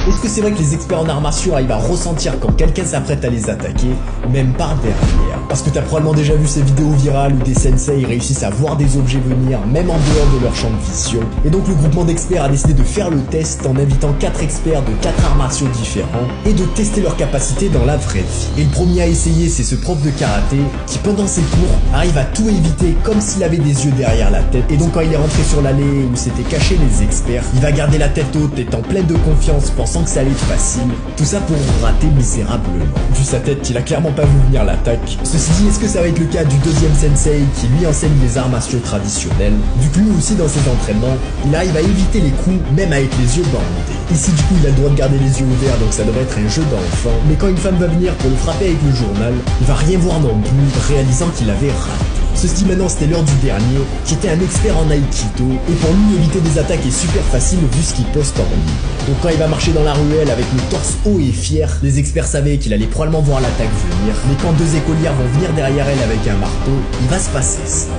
Est-ce que c'est vrai que les experts en arts martiaux arrivent à ressentir quand quelqu'un s'apprête à les attaquer, même par derrière? Parce que t'as probablement déjà vu ces vidéos virales où des sensei réussissent à voir des objets venir, même en dehors de leur champ de vision. Et donc le groupement d'experts a décidé de faire le test en invitant 4 experts de 4 arts martiaux différents et de tester leurs capacités dans la vraie vie. Et le premier à essayer, c'est ce prof de karaté qui pendant ses cours arrive à tout éviter comme s'il avait des yeux derrière la tête. Et donc quand il est rentré sur l'allée où s'étaient cachés les experts, il va garder la tête haute étant plein de confiance, pensant que ça allait être facile. Tout ça pour rater misérablement. Vu sa tête, il a clairement pas vu venir l'attaque. Ceci dit, est-ce que ça va être le cas du deuxième sensei qui lui enseigne les arts martiaux traditionnels? Du coup, lui aussi dans ses entraînements, il arrive à éviter les coups même avec les yeux bandés. Ici du coup il a le droit de garder les yeux ouverts, donc ça devrait être un jeu d'enfant. Mais quand une femme va venir pour le frapper avec le journal, il va rien voir non plus, réalisant qu'il avait raté. Ceci dit, maintenant c'était l'heure du dernier, qui était un expert en Aïkido, et pour lui éviter des attaques est super facile vu ce qu'il poste en ligne. Donc quand il va marcher dans la ruelle avec le torse haut et fier, les experts savaient qu'il allait probablement voir l'attaque venir, mais quand 2 écolières vont venir derrière elle avec un marteau, il va se passer ça.